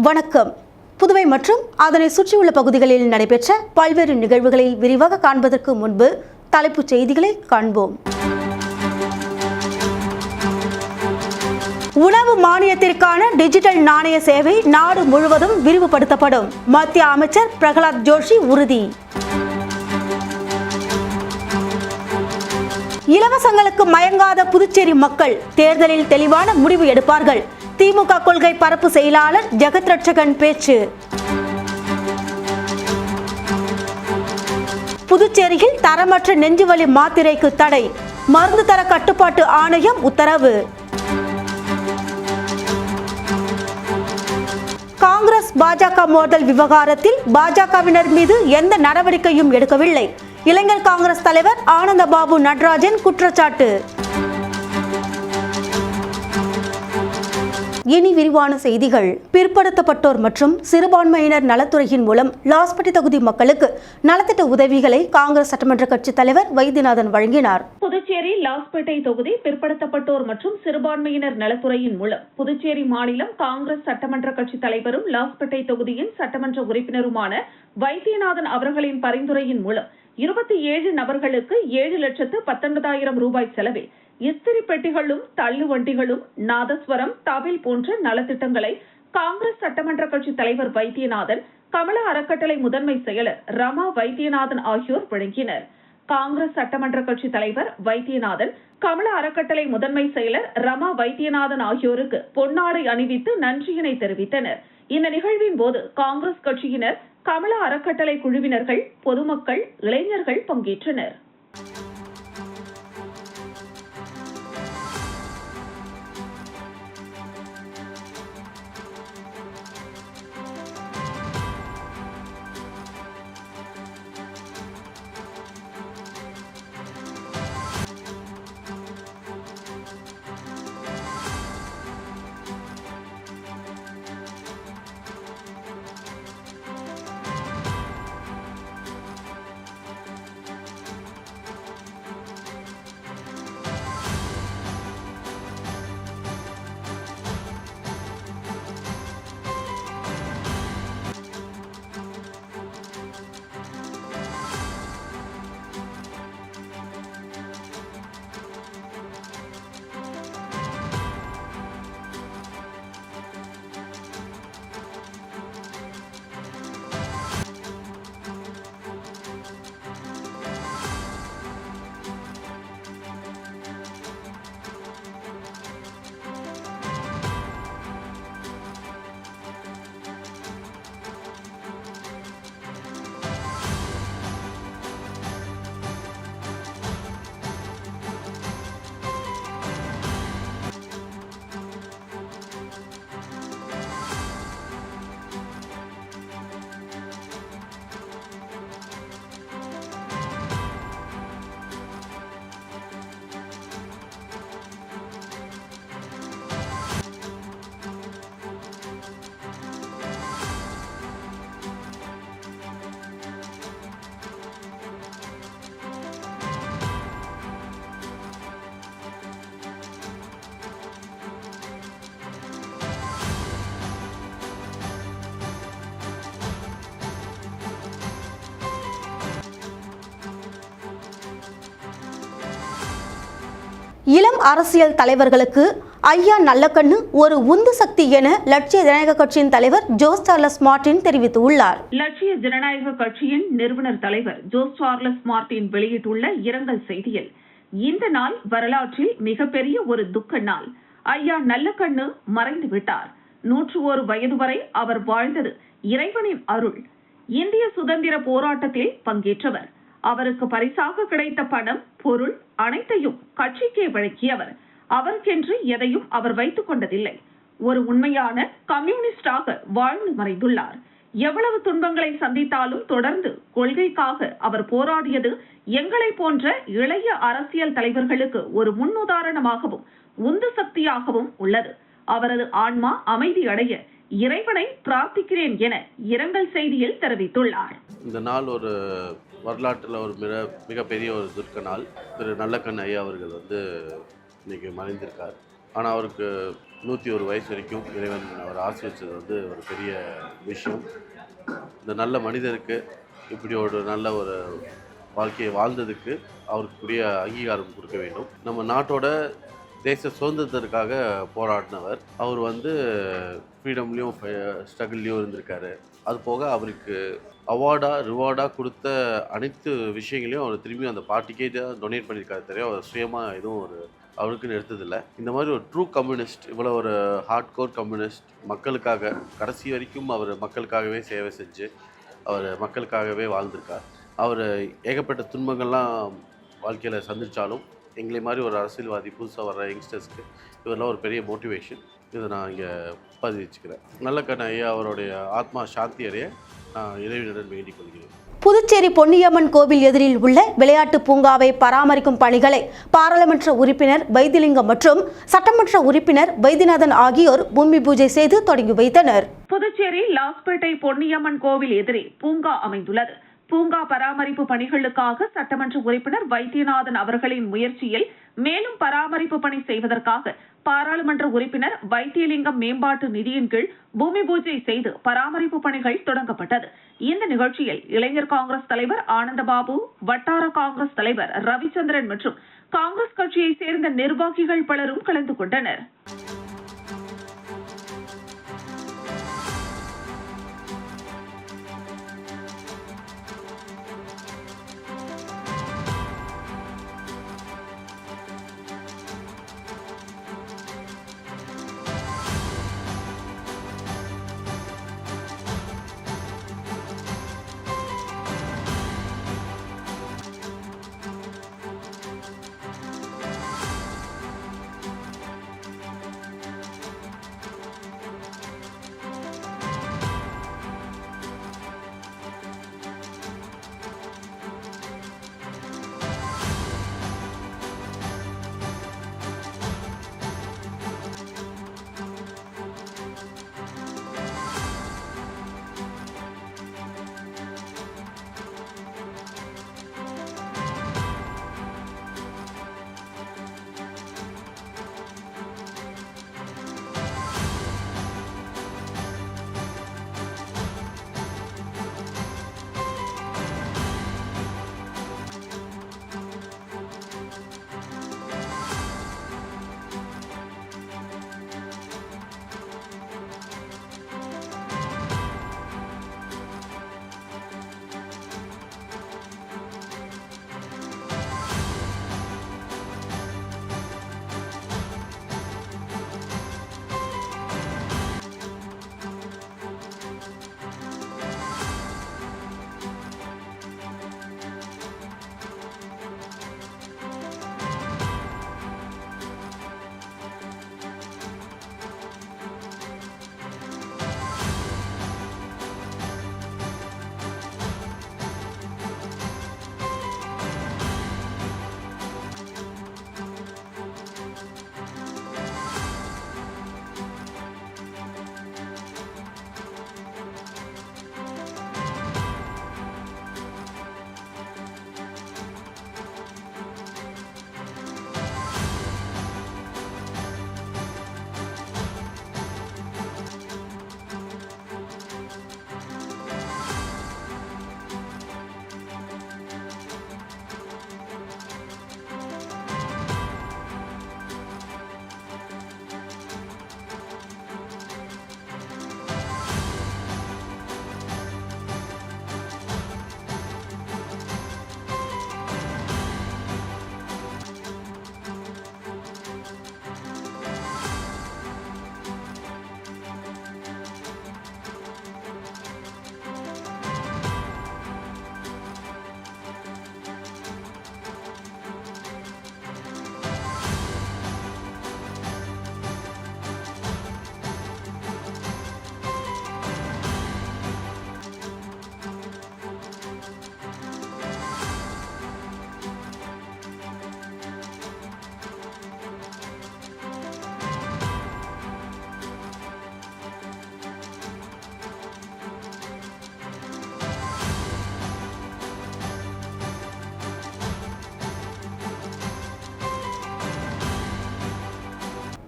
வணக்கம். புதுவை மற்றும் அதனை சுற்றியுள்ள பகுதிகளில் நடைபெற்ற பல்வேறு நிகழ்வுகளை விரிவாக காண்பதற்கு முன்பு தலைப்புச் செய்திகளை காண்போம். உணவு மானியத்திற்கான டிஜிட்டல் நாணய சேவை நாடு முழுவதும் விரிவுபடுத்தப்படும். மத்திய அமைச்சர் பிரகலாத் ஜோஷி உறுதி. இலவசங்களுக்கு மயங்காத புதுச்சேரி மக்கள் தேர்தலில் தெளிவான முடிவு எடுப்பார்கள். திமுக கொள்கை பரப்பு செயலாளர் ஜெகத் ரட்சகன் பேச்சு. புதுச்சேரியில் தரமற்ற நெஞ்சுவலி மாத்திரைக்கு தடை. மருந்து தர கட்டுப்பாட்டு ஆணையம் உத்தரவு. காங்கிரஸ் பாஜக மோதல் விவகாரத்தில் பாஜகவினர் மீது எந்த நடவடிக்கையும் எடுக்கவில்லை. இளைஞர் காங்கிரஸ் தலைவர் ஆனந்தபாபு நடராஜன் குற்றச்சாட்டு. இனி விரிவான செய்திகள். பிற்படுத்தப்பட்டோர் மற்றும் சிறுபான்மையினர் நலத்துறையின் மூலம் லாஸ்பேட்டை தொகுதி மக்களுக்கு நலத்திட்ட உதவிகளை காங்கிரஸ் சட்டமன்ற கட்சி தலைவர் வைத்தியநாதன் வழங்கினார். புதுச்சேரி லாஸ்பேட்டை தொகுதி பிற்படுத்தப்பட்டோர் மற்றும் சிறுபான்மையினர் நலத்துறையின் மூலம் புதுச்சேரி மாநிலம் காங்கிரஸ் சட்டமன்ற கட்சி தலைவரும் லாஸ்பேட்டை தொகுதியின் சட்டமன்ற உறுப்பினருமான வைத்தியநாதன் அவர்களின் பரிந்துரையின் மூலம் 27 நபர்களுக்கு 7,19,000 ரூபாய் செலவில் இஸ்திரி பெட்டிகளும் தள்ளு வண்டிகளும் நாதஸ்வரம் தவில் போன்ற நலத்திட்டங்களை காங்கிரஸ் சட்டமன்ற கட்சி தலைவர் வைத்தியநாதன், கமலா அறக்கட்டளை முதன்மை செயலர் ரமா வைத்தியநாதன் ஆகியோர் வழங்கினர். காங்கிரஸ் சட்டமன்ற கட்சி தலைவர் வைத்தியநாதன், கமலா அறக்கட்டளை முதன்மை செயலர் ரமா வைத்தியநாதன் ஆகியோருக்கு பொன்னாடை அணிவித்து நன்றியினை தெரிவித்தனர். இந்த நிகழ்வின் போது காங்கிரஸ் கட்சியினர், கமலா அறக்கட்டளை குழுவினர்கள், பொதுமக்கள், இளைஞர்கள் பங்கேற்றனர். இளம் அரசியல் தலைவர்களுக்கு ஐயா நல்லக்கண்ணு ஒரு உந்து சக்தி என லட்சிய ஜனநாயக கட்சியின் தலைவர் ஜோஸ் சார்லஸ் மார்டின் தெரிவித்துள்ளார். லட்சிய ஜனநாயக கட்சியின் நிறுவனர் தலைவர் ஜோஸ் சார்லஸ் மார்டின் வெளியிட்டுள்ள இரங்கல் செய்தியில், இந்த நாள் வரலாற்றில் மிகப்பெரிய ஒரு துக்க நாள். ஐயா நல்லக்கண்ணு மறைந்து விட்டார். 101 வயது வரை அவர் வாழ்ந்தது இறைவனின் அருள். இந்திய சுதந்திர போராட்டத்தில் பங்கேற்றவர். அவருக்கு பரிசாக கிடைத்த பணம், பொருள் அனைத்தையும் கட்சிக்கே வழங்கியவர். அவருக்கென்று எதையும் அவர் வைத்துக் கொண்டதில்லை. ஒரு உண்மையான கம்யூனிஸ்டாக வாழ்ந்து மறைந்துள்ளார். எவ்வளவு துன்பங்களை சந்தித்தாலும் தொடர்ந்து கொள்கைக்காக அவர் போராடியது எங்களை போன்ற இளைய அரசியல் தலைவர்களுக்கு ஒரு முன்னுதாரணமாகவும் உந்து சக்தியாகவும் உள்ளது. அவரது ஆன்மா அமைதி அடைய இறைவனை பிரார்த்திக்கிறேன் என இரங்கல் செய்தியில் தெரிவித்துள்ளார். இந்த நாள் ஒரு வரலாற்றில் ஒரு மிகப்பெரிய ஒரு துர்க்க நாள். திரு நல்லக்கண்ணு ஐயா அவர்கள் இன்னைக்கு மறைந்திருக்கார். ஆனால் அவருக்கு 101 வயசு வரைக்கும் இறைவன் அவர் ஆசீர்வதிச்சது வந்து ஒரு பெரிய விஷயம். இந்த நல்ல மனிதருக்கு இப்படி ஒரு நல்ல ஒரு வாழ்க்கையை வாழ்ந்ததுக்கு அவருக்குரிய அங்கீகாரம் கொடுக்க வேண்டும். நம்ம நாட்டோட தேச சுதந்திரத்திற்காக போராடினவர். அவர் வந்து ஃப்ரீடம்லேயும் ஸ்ட்ரகிள்லேயும் இருந்திருக்காரு. அது போக அவருக்கு ரிவார்டாக கொடுத்த அனைத்து விஷயங்களையும் அவர் திரும்பி அந்த பார்ட்டிக்கே தான் டொனேட் பண்ணியிருக்காரு. தெரியும், அவர் சுயமாக எதுவும் அவருக்குன்னு எடுத்ததில்லை. இந்த மாதிரி ஒரு ட்ரூ கம்யூனிஸ்ட், இவ்வளோ ஒரு ஹார்ட் கோர் கம்யூனிஸ்ட், மக்களுக்காக கடைசி வரைக்கும் அவர் மக்களுக்காகவே சேவை செஞ்சு அவர் மக்களுக்காகவே வாழ்ந்திருக்கார். அவர் ஏகப்பட்ட துன்பங்கள்லாம் வாழ்க்கையில் சந்தித்தாலும் எங்களை மாதிரி ஒரு அரசியல்வாதி புதுசாக வர்ற யங்ஸ்டர்ஸ்க்கு இதெல்லாம் ஒரு பெரிய மோட்டிவேஷன். இதை நான் இங்கே பதிவிச்சுக்கிறேன். நல்லக்கண்ணு ஐயா அவருடைய ஆத்மா சாந்தி அடைய நான் இறைவனுடன் வேண்டிக் கொள்கிறேன். புதுச்சேரி பொன்னியம்மன் கோவில் எதிரில் உள்ள விளையாட்டு பூங்காவை பராமரிக்கும் பணிகளை பாராளுமன்ற உறுப்பினர் வைத்திலிங்கம் மற்றும் சட்டமன்ற உறுப்பினர் வைத்தியநாதன் ஆகியோர் பூமி பூஜை செய்து தொடங்கி வைத்தனர். புதுச்சேரி லாஸ்பேட்டை பொன்னியம்மன் கோவில் எதிரே பூங்கா அமைந்துள்ளது. பூங்கா பராமரிப்பு பணிகளுக்காக சட்டமன்ற உறுப்பினர் வைத்தியநாதன் அவர்களின் முயற்சியில் மேலும் பராமரிப்பு பணி செய்வதற்காக பாராளுமன்ற உறுப்பினர் வைத்தியலிங்கம் மேம்பாட்டு நிதியின் கீழ் பூமி பூஜை செய்து பராமரிப்பு பணிகள் தொடங்கப்பட்டது. இந்த நிகழ்ச்சியில் இளைஞர் காங்கிரஸ் தலைவர் ஆனந்தபாபு, வட்டார காங்கிரஸ் தலைவர் ரவிச்சந்திரன் மற்றும் காங்கிரஸ் கட்சியை சேர்ந்த நிர்வாகிகள் பலரும் கலந்து கொண்டனர்.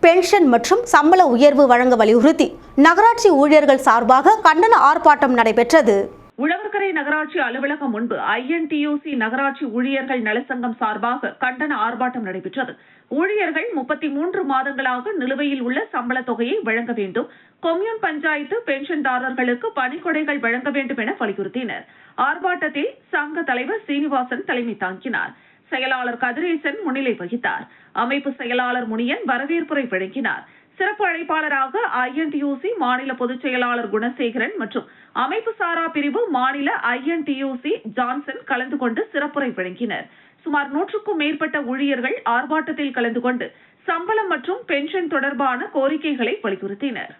பென்ஷன் மற்றும் சம்பள உயர்வு வழங்க வலியுறுத்தி நகராட்சி ஊழியர்கள் சார்பாக கண்டன ஆர்ப்பாட்டம் நடைபெற்றது. உழவர்கரை நகராட்சி அலுவலகம் முன்பு INTUC நகராட்சி ஊழியர்கள் நலசங்கம் சார்பாக கண்டன ஆர்ப்பாட்டம் நடைபெற்றது. ஊழியர்கள் 33 மாதங்களாக நிலுவையில் உள்ள சம்பள தொகையை வழங்க வேண்டும், கொம்யூன் பஞ்சாயத்து பென்ஷன்தாரர்களுக்கு பணிக்கொடைகள் வழங்க வேண்டும் என வலியுறுத்தினர். ஆர்ப்பாட்டத்தில் சங்க தலைவர் சீனிவாசன் தலைமை தாங்கினார். செயலாளர் கதிரேசன் முன்னிலை வகித்தார். அமைப்பு செயலாளர் முனியன் வரவேற்புரை வழங்கினார். சிறப்பு அழைப்பாளராக INTUC மாநில பொதுச் செயலாளர் குணசேகரன் மற்றும் அமைப்பு சாரா பிரிவு மாநில INTUC ஜான்சன் கலந்து கொண்டு சிறப்புரை வழங்கினர். சுமார் 100க்கும் மேற்பட்ட ஊழியர்கள் ஆர்ப்பாட்டத்தில் கலந்து கொண்டு சம்பளம் மற்றும் பென்ஷன் தொடர்பான கோரிக்கைகளை வலியுறுத்தினர்.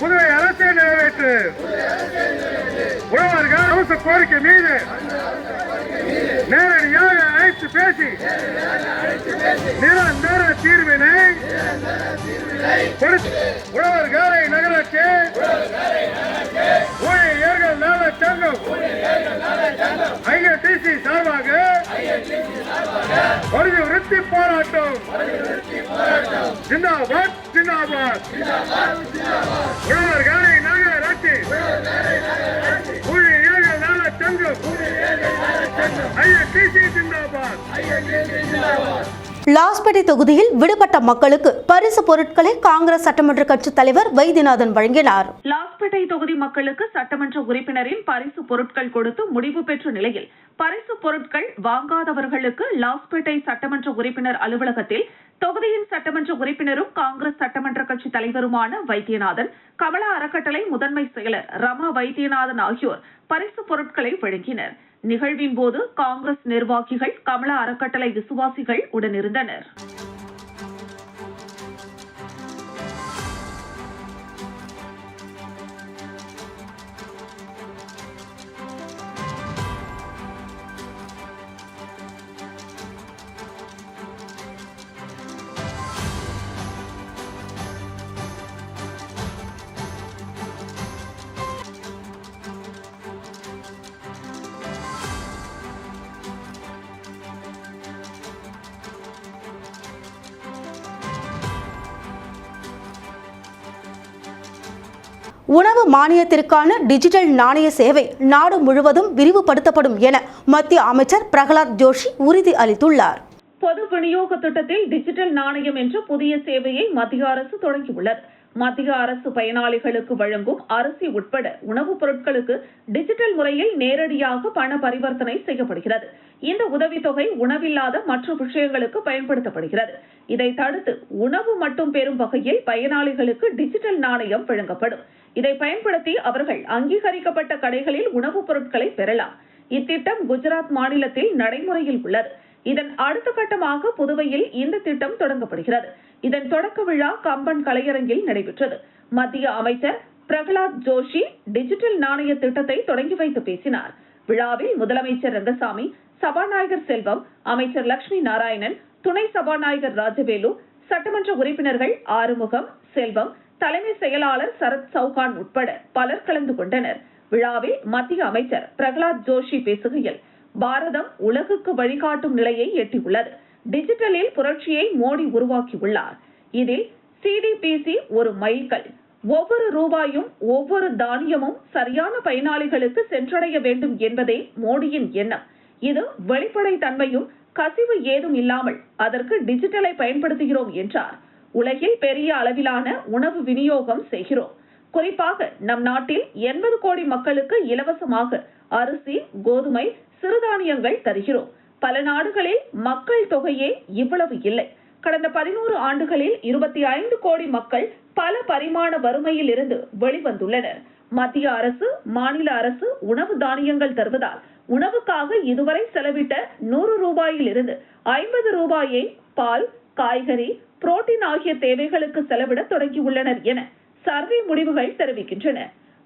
புதுவை அரசு நிறைவேற்று. உழவர்கள் அரசு கோரிக்கை மீது நேரடியாக அழைத்து பேசி நிரந்தர தீர்வினை உழவர்களை நகராட்சி ஊழியர்கள் நல சங்கம் INTUC சார்பாக வலியுறுத்தி போராட்டம். ஜிந்தாபாத் ஜிந்தாபாத். உழவர்களை நகராட்சி ஊழியர்கள் நல சங்கம் INTUC ஜிந்தாபாத். லாஸ்பேட்டை தொகுதியில் விடுபட்ட மக்களுக்கு பரிசு பொருட்களை காங்கிரஸ் சட்டமன்ற கட்சித் தலைவர் வைத்தியநாதன் வழங்கினார். லாஸ்பேட்டை தொகுதி மக்களுக்கு சட்டமன்ற உறுப்பினரின் பரிசு பொருட்கள் கொடுத்து முடிவு பெற்ற நிலையில் பரிசு பொருட்கள் வாங்காதவர்களுக்கு லாஸ்பேட்டை சட்டமன்ற உறுப்பினர் அலுவலகத்தில் தொகுதியின் சட்டமன்ற உறுப்பினரும் காங்கிரஸ் சட்டமன்ற கட்சி தலைவருமான வைத்தியநாதன், கமலா அறக்கட்டளை முதன்மை செயலர் ரமா வைத்தியநாதன் ஆகியோர் பரிசு பொருட்களை வழங்கினர். நிகழ்வின் போது காங்கிரஸ் நிர்வாகிகள், கமலா அறக்கட்டளை விசுவாசிகள் உடனிருந்தனர். உணவு மானியத்திற்கான டிஜிட்டல் நாணய சேவை நாடு முழுவதும் விரிவுபடுத்தப்படும் என மத்திய அமைச்சர் பிரகலாத் ஜோஷி உறுதி அளித்துள்ளார். பொது விநியோக திட்டத்தில் டிஜிட்டல் நாணயம் என்ற புதிய சேவையை மத்திய அரசு தொடங்கியுள்ளது. மத்திய அரசு பயனாளிகளுக்கு வழங்கும் அரிசி உட்பட உணவுப் பொருட்களுக்கு டிஜிட்டல் முறையில் நேரடியாக பண பரிவர்த்தனை செய்யப்படுகிறது. இந்த உதவித்தொகை உணவில்லாத மற்ற விஷயங்களுக்கு பயன்படுத்தப்படுகிறது. இதை தடுத்து உணவு மட்டும் பெறும் வகையில் பயனாளிகளுக்கு டிஜிட்டல் நாணயம் வழங்கப்படும். இதை பயன்படுத்தி அவர்கள் அங்கீகரிக்கப்பட்ட கடைகளில் உணவுப் பொருட்களை பெறலாம். இத்திட்டம் குஜராத் மாநிலத்தில் நடைமுறையில் உள்ளது. இதன் அடுத்த கட்டமாக புதுவையில் இந்த திட்டம் தொடங்கப்படுகிறது. இதன் தொடக்க விழா கம்பன் கலையரங்கில் நடைபெற்றது. மத்திய அமைச்சர் பிரகலாத் ஜோஷி டிஜிட்டல் நாணய திட்டத்தை தொடங்கி வைத்து பேசினார். விழாவில் முதலமைச்சர் ரங்கசாமி, சபாநாயகர் செல்வம், அமைச்சர் லட்சுமி நாராயணன், துணை சபாநாயகர் ராஜவேலு, சட்டமன்ற உறுப்பினர்கள் ஆறுமுகம், செல்வம், தலைமை செயலாளர் சரத் சௌகான் உட்பட பலர் கலந்து கொண்டனர். விழாவில் மத்திய அமைச்சர் பிரகலாத் ஜோஷி பேசுகையில், பாரதம் உலகுக்கு வழிகாட்டும் நிலையை எட்டியுள்ளது. டிஜிட்டலில் புரட்சியை மோடி உருவாக்கியுள்ளார். இதில் CDPC ஒரு மைல்கல். ஒவ்வொரு ரூபாயும் ஒவ்வொரு தானியமும் சரியான பயனாளிகளுக்கு சென்றடைய வேண்டும் என்பதே மோடியின் எண்ணம். இது வெளிப்படைத்தன்மையும் கசிவு ஏதும் இல்லாமல் அதற்கு டிஜிட்டலை பயன்படுத்துகிறோம் என்றார். உலகில் பெரிய அளவிலான உணவு விநியோகம் செய்கிறோம். குறிப்பாக நம் நாட்டில் 80 கோடி மக்களுக்கு இலவசமாக அரிசி, கோதுமை, சிறுதானியங்கள் தருகிறோம். பல நாடுகளில் மக்கள் தொகையே இவ்வளவு இல்லை. கடந்த 11 ஆண்டுகளில் 25 கோடி மக்கள் பல பரிமாண வறுமையில் இருந்து வெளிவந்துள்ளனர். மத்திய அரசு, மாநில அரசு உணவு தானியங்கள் தருவதால் உணவுக்காக இதுவரை செலவிட்ட 100 ரூபாயில் இருந்து 50 ரூபாயை பால், காய்கறி, புரோட்டீன் ஆகிய தேவைகளுக்கு செலவிட தொடங்கியுள்ளனர் என சர்வே முடிவுகள் தெரிவிக்கின்றன.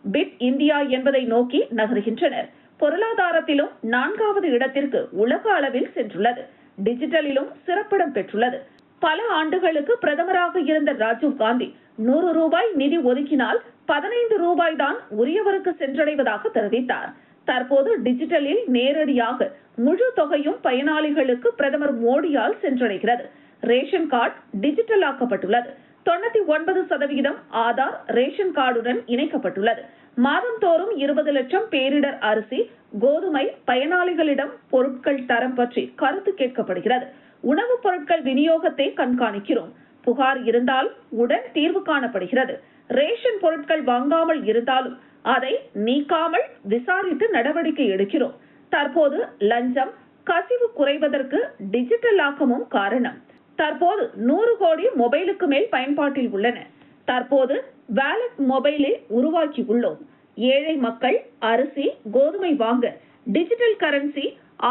பிட் இந்தியா என்பதை நோக்கி நகர்கின்றனர். பொருளாதாரத்திலும் 4வது இடத்திற்கு உலக அளவில் சென்றுள்ளது. டிஜிட்டலிலும் சிறப்பிடம் பெற்றுள்ளது. பல ஆண்டுகளுக்கு பிரதமராக இருந்த ராஜீவ் காந்தி 100 ரூபாய் நிதி ஒதுக்கினால் 15 ரூபாய் தான் உரியவருக்கு சென்றடைவதாக தெரிவித்தார். தற்போது டிஜிட்டலில் நேரடியாக முழு தொகையும் பயனாளிகளுக்கு பிரதமர் மோடியால் சென்றடைகிறது. ரேஷன் கார்டு டிஜிட்டல் ஆக்கப்பட்டுள்ளது. 99% ஆதார் ரேஷன் கார்டுடன் இணைக்கப்பட்டுள்ளது. மாதந்தோறும் 20 லட்சம் பேரிடர் அரிசி, கோதுமை பயனாளிகளிடம் பொருட்கள் தரம் பற்றி கருத்து கேட்கப்படுகிறது. உணவுப் பொருட்கள் விநியோகத்தை கண்காணிக்கிறோம். புகார் இருந்தால் உடன் தீர்வு காணப்படுகிறது. ரேஷன் பொருட்கள் வாங்காமல் இருந்தாலும் அதை நீக்காமல் விசாரித்து நடவடிக்கை எடுக்கிறோம். தற்போது லஞ்சம், கசிவு குறைவதற்கு டிஜிட்டல் ஆக்கமும் காரணம். தற்போது 100 கோடி மொபைலுக்கு மேல் பயன்பாட்டில் உள்ளன. தற்போது வாலெட் மொபைலை உருவாக்கி உள்ளோம். ஏழை மக்கள் அரிசி, கோதுமை வாங்க டிஜிட்டல் கரன்சி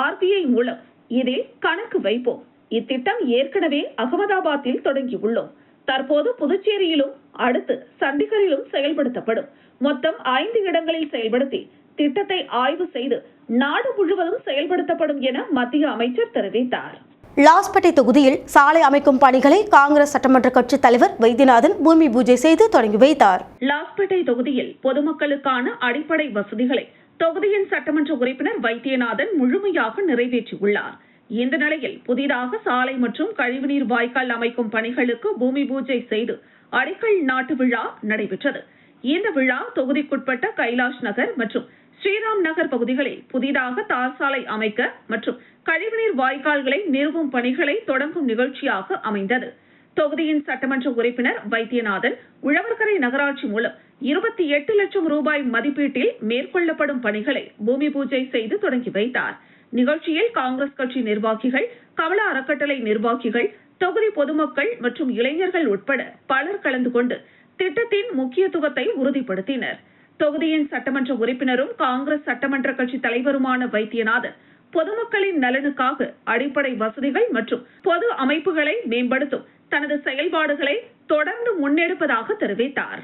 RBI மூலம் இதில் கணக்கு வைப்போம். இத்திட்டம் ஏற்கனவே அகமதாபாத்தில் தொடங்கியுள்ளோம். தற்போது புதுச்சேரியிலும் அடுத்து சண்டிகரிலும் செயல்படுத்தப்படும். மொத்தம் 5 இடங்களில் செயல்படுத்தி திட்டத்தை ஆய்வு செய்து நாடு முழுவதும் செயல்படுத்தப்படும் என மத்திய அமைச்சர் தெரிவித்தார். லாஸ்பேட்டை தொகுதியில் சாலை அமைக்கும் பணிகளை காங்கிரஸ் சட்டமன்ற கட்சி தலைவர் வைத்தியநாதன் பூமி பூஜை செய்து தொடங்கி வைத்தார். லாஸ்பேட்டை தொகுதியில் பொதுமக்களுக்கான அடிப்படை வசதிகளை தொகுதியின் சட்டமன்ற உறுப்பினர் வைத்தியநாதன் முழுமையாக நிறைவேற்றியுள்ளார். இந்த நிலையில் புதிதாக சாலை மற்றும் கழிவுநீர் வாய்க்கால் அமைக்கும் பணிகளுக்கு பூமி பூஜை செய்து அடிக்கல் நாட்டு விழா நடைபெற்றது. இந்த விழா தொகுதிக்குட்பட்ட கைலாஷ் நகர் மற்றும் ஸ்ரீராம் நகர் பகுதிகளில் புதிதாக தார் சாலை அமைக்க மற்றும் கழிவுநீர் வாய்க்கால்களை நிறுவும் பணிகளை தொடங்கும் நிகழ்ச்சியாக அமைந்தது. தொகுதியின் சட்டமன்ற உறுப்பினர் வைத்தியநாதன் உழவர்கரை நகராட்சி மூலம் 28 லட்சம் ரூபாய் மதிப்பீட்டில் மேற்கொள்ளப்படும் பணிகளை பூமி பூஜை செய்து தொடங்கி வைத்தார். நிகழ்ச்சியில் காங்கிரஸ் கட்சி நிர்வாகிகள், கமலா அறக்கட்டளை நிர்வாகிகள், தொகுதி பொதுமக்கள் மற்றும் இளைஞர்கள் உட்பட பலர் கலந்து கொண்டு திட்டத்தின் முக்கியத்துவத்தை உறுதிப்படுத்தினர். தொகுதியின் சட்டமன்ற உறுப்பினரும் காங்கிரஸ் சட்டமன்ற கட்சி தலைவருமான வைத்தியநாதன் பொதுமக்களின் நலனுக்காக அடிப்படை வசதிகள் மற்றும் பொது அமைப்புகளை மேம்படுத்தும் தனது செயல்பாடுகளை தொடர்ந்து முன்னெடுப்பதாக தெரிவித்தார்.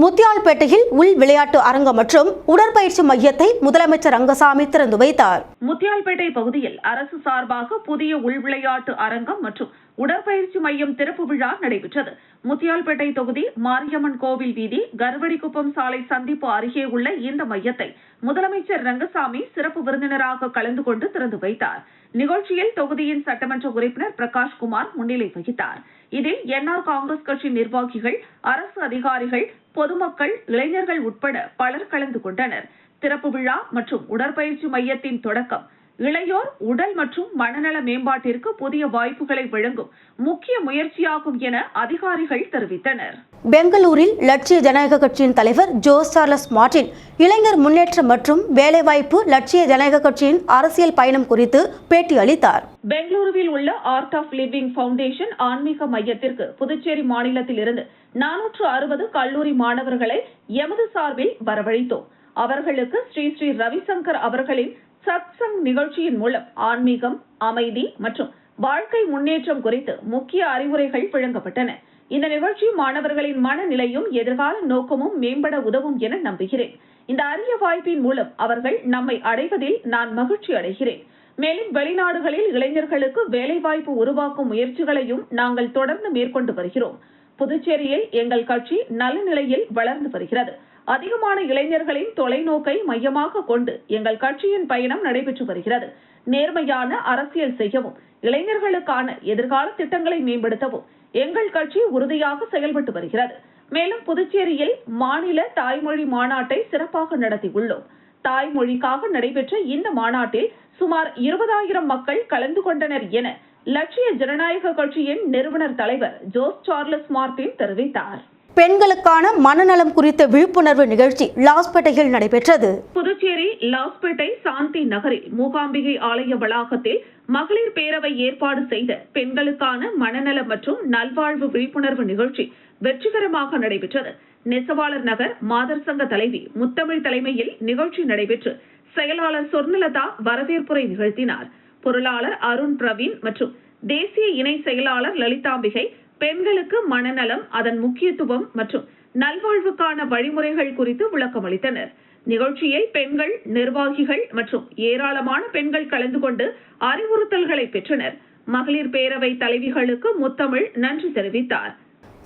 முத்தியால்பேட்டையில் உள் விளையாட்டு அரங்கம் மற்றும் உடற்பயிற்சி மையத்தை முதலமைச்சர் ரங்கசாமி திறந்து வைத்தார். முத்தியால்பேட்டை பகுதியில் அரசு சார்பாக புதிய உள் விளையாட்டு அரங்கம் மற்றும் உடற்பயிற்சி மையம் திறப்பு விழா நடைபெற்றது. முத்தியால்பேட்டை தொகுதி மாரியம்மன் கோவில் வீதி கருவடிக்குப்பம் சாலை சந்திப்பு அருகே உள்ள இந்த மையத்தை முதலமைச்சர் ரங்கசாமி சிறப்பு விருந்தினராக கலந்து கொண்டு திறந்து வைத்தார். நிகழ்ச்சியில் தொகுதியின் சட்டமன்ற உறுப்பினர் பிரகாஷ்குமார் முன்னிலை வகித்தார். இதில் என்ஆர் காங்கிரஸ் கட்சி நிர்வாகிகள், அரசு அதிகாரிகள், பொதுமக்கள், இளைஞர்கள் உட்பட பலர் கலந்து கொண்டனர். திறப்பு விழா மற்றும் உடற்பயிற்சி மையத்தின் தொடக்கம் இளையோர் உடல் மற்றும் மனநல மேம்பாட்டிற்கு புதிய வாய்ப்புகளை வழங்கும் முக்கிய முயற்சியாகும் என அதிகாரிகள் தெரிவித்தனர். பெங்களூரில் லட்சிய ஜனநாயக கட்சியின் தலைவர் ஜோஸ் சார்லஸ் மார்டின் இளைஞர் முன்னேற்றம் மற்றும் வேலைவாய்ப்பு லட்சிய ஜனநாயக கட்சியின் அரசியல் பயணம் குறித்து பேட்டி அளித்தார். பெங்களூருவில் உள்ள ஆர்ட் ஆஃப் லிவிங் ஃபவுண்டேஷன் ஆன்மீக மையத்திற்கு புதுச்சேரி மாநிலத்தில் இருந்து 460 கல்லூரி மாணவர்களை எமது சார்பில் வரவழைத்தோம். அவர்களுக்கு ஸ்ரீ ஸ்ரீ ரவிசங்கர் அவர்களின் சத்சங் நிகழ்ச்சியின் மூலம் ஆன்மீகம், அமைதி மற்றும் வாழ்க்கை முன்னேற்றம் குறித்து முக்கிய அறிவுரைகள் வழங்கப்பட்டன. இந்த நிகழ்ச்சி மாணவர்களின் மனநிலையும் எதிர்கால நோக்கமும் மேம்பட உதவும் என நம்புகிறேன். இந்த அரிய வாய்ப்பின் மூலம் அவர்கள் நம்மை அடைவதில் நான் மகிழ்ச்சி அடைகிறேன். மேலும் வெளிநாடுகளில் இளைஞர்களுக்கு வேலைவாய்ப்பு உருவாக்கும் முயற்சிகளையும் நாங்கள் தொடர்ந்து மேற்கொண்டு வருகிறோம். புதுச்சேரியில் எங்கள் கட்சி நல்ல நிலையில் வளர்ந்து வருகிறது. அதிகமான இளைஞர்களின் தொலைநோக்கை மையமாக கொண்டு எங்கள் கட்சியின் பயணம் நடைபெற்று வருகிறது. நேர்மையான அரசியல் செய்யவும் இளைஞர்களுக்கான எதிர்கால திட்டங்களை மேம்படுத்தவும் எங்கள் கட்சி உறுதியாக செயல்பட்டு வருகிறது. மேலும் புதுச்சேரியில் மாநில தாய்மொழி மாநாட்டை சிறப்பாக நடத்தியுள்ளோம். தாய்மொழிக்காக நடைபெற்ற இந்த மாநாட்டில் சுமார் 20,000 மக்கள் கலந்து கொண்டனர் என லட்சிய ஜனநாயக கட்சியின் நிறுவனர் தலைவர் ஜோஸ் சார்லஸ் மார்டின் தெரிவித்தார். பெண்களுக்கான மனநலம் குறித்த விழிப்புணர்வு நிகழ்ச்சி லாஸ்பேட்டையில் நடைபெற்றது. புதுச்சேரி லாஸ்பேட்டை சாந்தி நகரில் மூகாம்பிகை ஆலய வளாகத்தில் மகளிர் பேரவை ஏற்பாடு செய்த பெண்களுக்கான மனநலம் மற்றும் நல்வாழ்வு விழிப்புணர்வு நிகழ்ச்சி வெற்றிகரமாக நடைபெற்றது. நெசவாளர் நகர் மாதர் சங்க தலைவி முத்தமிழ் தலைமையில் நிகழ்ச்சி நடைபெற்று செயலாளர் சொர்ணலதா வரவேற்புரை நிகழ்த்தினார். பொருளாளர் அருண் பிரவீன் மற்றும் தேசிய இணை செயலாளர் லலிதாம்பிகை பெண்களுக்கு மனநலம், அதன் முக்கியத்துவம் மற்றும் நல்வாழ்வுக்கான வழிமுறைகள் குறித்து விளக்கமளித்தனர். நிகழ்ச்சியில் பெண்கள், நிர்வாகிகள் மற்றும் ஏராளமான பெண்கள் கலந்து கொண்டு அறிவுறுத்தல்களை பெற்றனர். மகளிர் பேரவை தலைவிகளுக்கு முத்தமிழ் நன்றி தெரிவித்தார்.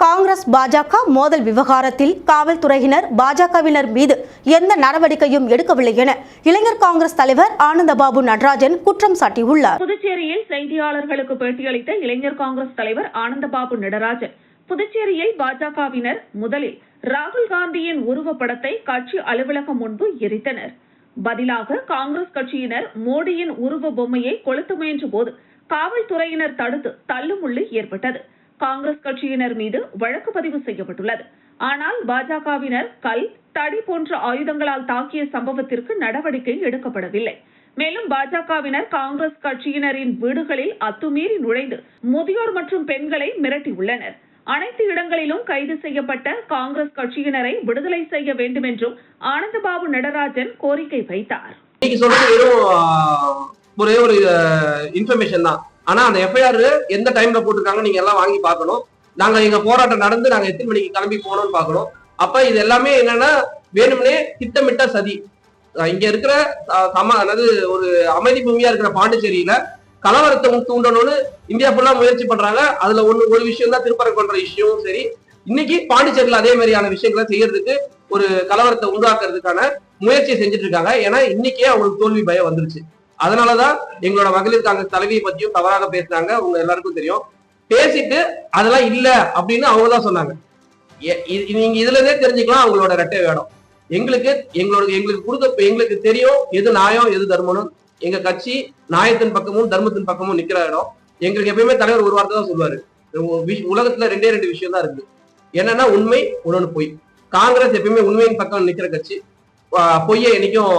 காங்கிரஸ் பாஜக மோதல் விவகாரத்தில் காவல்துறையினர் பாஜகவினர் மீது எந்த நடவடிக்கையும் எடுக்கவில்லை என இளைஞர் காங்கிரஸ் தலைவர் ஆனந்தபாபு நடராஜன் குற்றம் சாட்டியுள்ளார். புதுச்சேரியில் செய்தியாளர்களுக்கு பேட்டியளித்த இளைஞர் காங்கிரஸ் தலைவர் ஆனந்தபாபு நடராஜன், புதுச்சேரியில் பாஜகவினர் முதலில் ராகுல் காந்தியின் உருவப்படத்தை கட்சி அலுவலகம் முன்பு எரித்தனர். பதிலாக காங்கிரஸ் கட்சியினர் மோடியின் உருவ பொம்மையை கொளுத்த முயன்ற போது காவல்துறையினர் தடுத்து தள்ளுமுள்ளு ஏற்பட்டது. காங்கிரஸ் கட்சியினர் மீது வழக்கு பதிவு செய்யப்பட்டுள்ளது. ஆனால் பாஜகவினர் கல், தடி போன்ற ஆயுதங்களால் தாக்கிய சம்பவத்திற்கு நடவடிக்கை எடுக்கப்படவில்லை. மேலும் பாஜகவினர் காங்கிரஸ் கட்சியினரின் வீடுகளில் அத்துமீறி நுழைந்து முதியோர் மற்றும் பெண்களை மிரட்டியுள்ளனர். அனைத்து இடங்களிலும் கைது செய்யப்பட்ட காங்கிரஸ் கட்சியினரை விடுதலை செய்ய வேண்டும் என்றும் ஆனந்தபாபு நடராஜன் கோரிக்கை வைத்தார். ஒரே ஒரு இன்ஃபர்மேஷன் தான். ஆனா அந்த எஃப்ஐஆர் எந்த டைம்ல போட்டிருக்காங்க நீங்க எல்லாம் வாங்கி பார்க்கணும். நாங்க எங்க போராட்டம் நடந்து நாங்க எத்தனை மணிக்கு கிளம்பி போனோம்னு பார்க்கணும். அப்ப இது எல்லாமே என்னன்னா வேணும்னே திட்டமிட்ட சதி. இங்க இருக்கிற அதாவது ஒரு அமைதி பூமியா இருக்கிற பாண்டிச்சேரியில கலவரத்தை தூண்டணும்னு இந்தியா ஃபுல்லா முயற்சி பண்றாங்க. அதுல ஒரு விஷயம் தான் திருப்பரங்குன்ற விஷயமும் சரி. இன்னைக்கு பாண்டிச்சேரியில அதே மாதிரியான விஷயங்களை செய்யறதுக்கு ஒரு கலவரத்தை உண்டாக்குறதுக்கான முயற்சியை செஞ்சுட்டு இருக்காங்க. ஏன்னா இன்னைக்கே அவங்களுக்கு தோல்வி பயம் வந்துருச்சு. அதனாலதான் எங்களோட மகளிர் காங்கிரஸ் தலைவியை பத்தியும் தவறாக பேசினாங்க. உங்க எல்லாருக்கும் தெரியும். பேசிட்டு அதெல்லாம் இல்ல அப்படின்னு அவங்க தான் சொன்னாங்க. நீங்க இதுல இருந்தே தெரிஞ்சுக்கலாம் அவங்களோட ரெட்டை வேடம். எங்களுக்கு தெரியும் எது நியாயம் எது தர்மம்னு. எங்க கட்சி நியாயத்தின் பக்கமும் தர்மத்தின் பக்கமும் நிக்கிற இடம். எங்களுக்கு எப்பயுமே தலைவர் ஒரு வார்த்தை தான் சொல்லுவாரு, உலகத்துல ரெண்டு விஷயம் தான் இருக்கு. என்னன்னா உண்மை, இன்னொன்னு பொய். காங்கிரஸ் எப்பயுமே உண்மையின் பக்கம் நிக்கிற கட்சி, பொய்யை என்னைக்கும்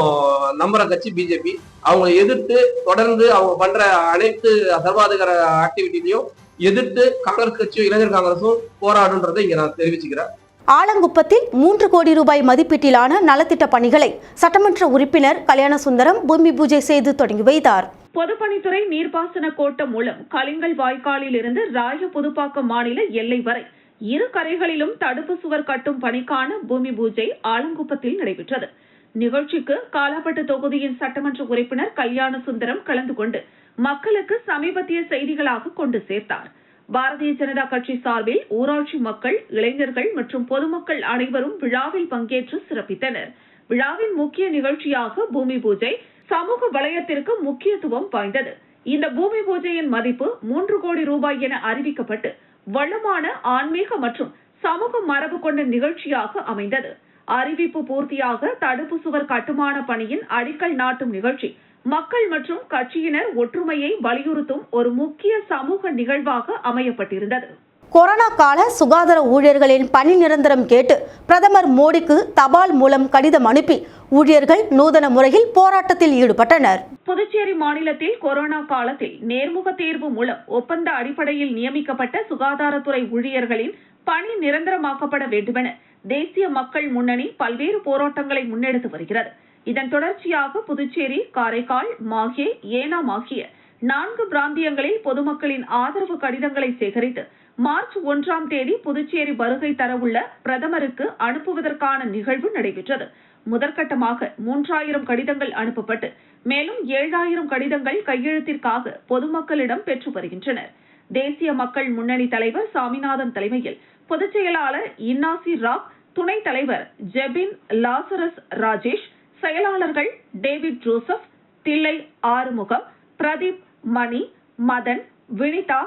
நம்புற கட்சி பிஜேபி. அவங்களை எதிர்த்து தொடர்ந்து அவங்க பண்ற அனைத்து சர்வாதிகார ஆக்டிவிட்டிலையும் எதிர்த்து காங்கிரஸ் கட்சியும் இளைஞர் காங்கிரஸும் போராடுன்றதை இங்க நான் தெரிவிச்சுக்கிறேன். ஆலங்குப்பத்தில் 3 கோடி ரூபாய் மதிப்பீட்டிலான நலத்திட்ட பணிகளை சட்டமன்ற உறுப்பினர் கல்யாணசுந்தரம் பூமி பூஜை செய்து தொடங்கி வைத்தார். பொதுப்பணித்துறை நீர்ப்பாசன கோட்டம் மூலம் கலிங்கல் வாய்க்காலில் இருந்து ராய புதுப்பாக்கம் மாநில எல்லை வரை இரு கரைகளிலும் தடுப்பு சுவர் கட்டும் பணிக்கான பூமி பூஜை ஆலங்குப்பத்தில் நடைபெற்றது. நிகழ்ச்சிக்கு காலாப்பட்டு தொகுதியின் சட்டமன்ற உறுப்பினர் கல்யாணசுந்தரம் கலந்து கொண்டு மக்களுக்கு சமீபத்திய செய்திகளாக கொண்டு சேர்த்தார். பாரதிய ஜனதா கட்சி சார்பில் ஊராட்சி மக்கள், இளைஞர்கள் மற்றும் பொதுமக்கள் அனைவரும் விழாவில் பங்கேற்று சிறப்பித்தனர். விழாவின் முக்கிய நிகழ்ச்சியாக பூமி பூஜை சமூக வலயத்திற்கு முக்கியத்துவம் வாய்ந்தது. இந்த பூமி பூஜையின் மதிப்பு 3 கோடி ரூபாய் என அறிவிக்கப்பட்டு வளமான ஆன்மீக மற்றும் சமூக மரபு கொண்ட நிகழ்ச்சியாக அமைந்தது. அறிவிப்பு பூர்த்தியாக தடுப்பு சுவர் கட்டுமான பணியின் அடிக்கல் நாட்டும் நிகழ்ச்சி மக்கள் மற்றும் கட்சியினர் ஒற்றுமையை வலியுறுத்தும் ஒரு முக்கிய சமூக நிகழ்வாக அமையப்பட்டிருந்தது. கொரோனா கால சுகாதார ஊழியர்களின் பணி நிரந்தரம் கேட்டு பிரதமர் மோடிக்கு தபால் மூலம் கடிதம் அனுப்பி ஊழியர்கள் நூதன முறையில் போராட்டத்தில் ஈடுபட்டனர். புதுச்சேரி மாநிலத்தில் கொரோனா காலத்தில் நேர்முக தேர்வு மூலம் ஒப்பந்த அடிப்படையில் நியமிக்கப்பட்ட சுகாதாரத்துறை ஊழியர்களின் பணி நிரந்தரமாக்கப்பட வேண்டுமென தேசிய மக்கள் முன்னணி பல்வேறு போராட்டங்களை முன்னெடுத்து வருகிறது. இதன் தொடர்ச்சியாக புதுச்சேரி, காரைக்கால், மாஹே, ஏனாம் ஆகிய 4 பிராந்தியங்களில் பொதுமக்களின் ஆதரவு கடிதங்களை சேகரித்து மார்ச் 1ஆம் தேதி புதுச்சேரி வருகை தரவுள்ள பிரதமருக்கு அனுப்புவதற்கான நிகழ்வு நடைபெற்றது. முதற்கட்டமாக 3000 கடிதங்கள் அனுப்பப்பட்டு மேலும் 7000 கடிதங்கள் கையெழுத்திற்காக பொதுமக்களிடம் பெற்று வருகின்றனர். தேசிய மக்கள் முன்னணி தலைவர் சாமிநாதன் தலைமையில் பொதுச் செயலாளர் இன்னாசி ராக், துணைத் தலைவர் ஜெபின் லாசரஸ் ராஜேஷ், செயலாளர்கள் டேவிட் ஜோசப், தில்லை ஆறுமுகம், பிரதீப், மணி, மதன், வினிதா,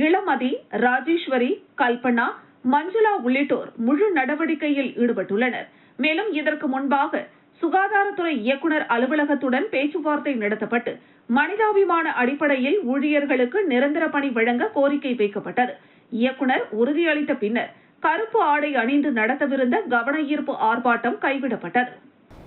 இளமதி, ராஜேஸ்வரி, கல்பனா, மஞ்சுளா உள்ளிட்டோர் முழு நடவடிக்கையில் ஈடுபட்டுள்ளனர். மேலும் இதற்கு முன்பாக சுகாதாரத்துறை இயக்குநர் அலுவலகத்துடன் பேச்சுவார்த்தை நடத்தப்பட்டு மனிதாபிமான அடிப்படையில் ஊழியர்களுக்கு நிரந்தர பணி வழங்க கோரிக்கை வைக்கப்பட்டது. இயக்குநர் உறுதியளித்த பின்னர் கருப்பு ஆடை அணிந்து நடத்தவிருந்த கவன ஈர்ப்பு ஆர்ப்பாட்டம் கைவிடப்பட்டது.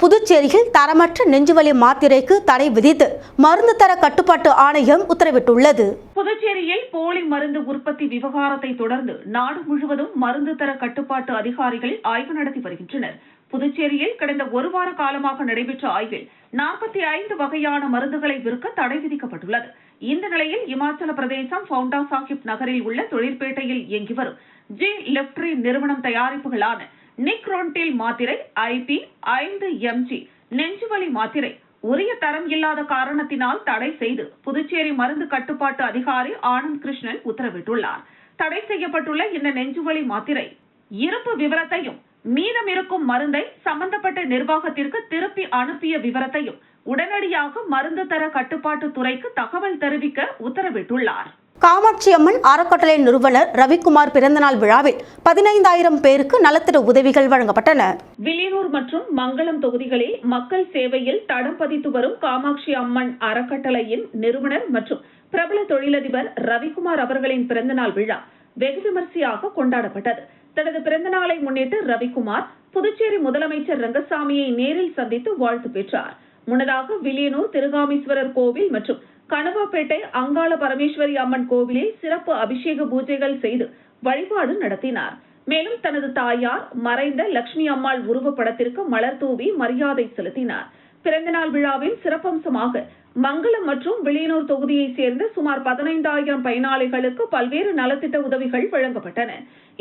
புதுச்சேரியில் தரமற்ற நெஞ்சுவலி மாத்திரைக்கு தடை விதித்து மருந்து தர கட்டுப்பாட்டு ஆணையம் உத்தரவிட்டுள்ளது. புதுச்சேரியில் போலி மருந்து உற்பத்தி விவகாரத்தை தொடர்ந்து நாடு முழுவதும் மருந்து தர கட்டுப்பாட்டு அதிகாரிகள் ஆய்வு நடத்தி வருகின்றனர். புதுச்சேரியில் கடந்த ஒரு வார காலமாக நடைபெற்ற ஆய்வில் 45 வகையான மருந்துகளை விற்க தடை விதிக்கப்பட்டுள்ளது. இந்த நிலையில் இமாச்சல பிரதேசம் பவுண்டா சாஹிப் நகரில் உள்ள தொழிற்பேட்டையில் இயங்கி வரும் ஜி லெப்ட்ரி நிறுவனம் தயாரிப்புகளான நிக்ரோன்டில் மாத்திரை, IP 5 mg நெஞ்சுவலி மாத்திரை உரிய தரம் இல்லாத காரணத்தினால் தடை செய்து புதுச்சேரி மருந்து கட்டுப்பாட்டு அதிகாரி ஆனந்த் கிருஷ்ணன் உத்தரவிட்டுள்ளார். தடை செய்யப்பட்டுள்ள இந்த நெஞ்சுவலி மாத்திரை இருப்பு விவரத்தையும் மீதம் இருக்கும் மருந்தை சம்பந்தப்பட்ட நிர்வாகத்திற்கு திருப்பி அனுப்பிய விவரத்தையும் உடனடியாக மருந்து தர கட்டுப்பாட்டு துறைக்கு தகவல் தெரிவிக்க உத்தரவிட்டுள்ளார். காமாட்சி அம்மன் அறக்கட்டளை நிறுவனர் ரவிக்குமார் பிறந்தநாள் விழாவில் 15000 பேருக்கு நலத்திட்ட உதவிகள் வழங்கப்பட்டன. வில்லியனூர் மற்றும் மங்களம் தொகுதிகளில் மக்கள் சேவையில் தடம் பதித்து வரும் காமாட்சி அம்மன் அறக்கட்டளையின் நிறுவனர் மற்றும் பிரபல தொழிலதிபர் ரவிக்குமார் அவர்களின் பிறந்தநாள் விழா வெகு விமர்சையாக கொண்டாடப்பட்டது. தனது பிறந்தநாளை முன்னிட்டு ரவிக்குமார் புதுச்சேரி முதலமைச்சர் ரங்கசாமியை நேரில் சந்தித்து வாழ்த்து பெற்றார். முன்னதாக வில்லியனூர் திருகாமீஸ்வரர் கோவில் மற்றும் கனவாப்பேட்டை அங்காள பரமேஸ்வரி அம்மன் கோவிலில் சிறப்பு அபிஷேக பூஜைகள் செய்து வழிபாடு நடத்தினார். மேலும் தனது தாயார் மறைந்த லட்சுமி அம்மாள் உருவப்படத்திற்கு மலர் தூவி மரியாதை செலுத்தினார். பிறந்தநாள் விழாவின் சிறப்பம்சமாக மங்களம் மற்றும் வில்லியனூர் தொகுதியைச் சேர்ந்த சுமார் 15000 பயனாளிகளுக்கு பல்வேறு நலத்திட்ட உதவிகள் வழங்கப்பட்டன.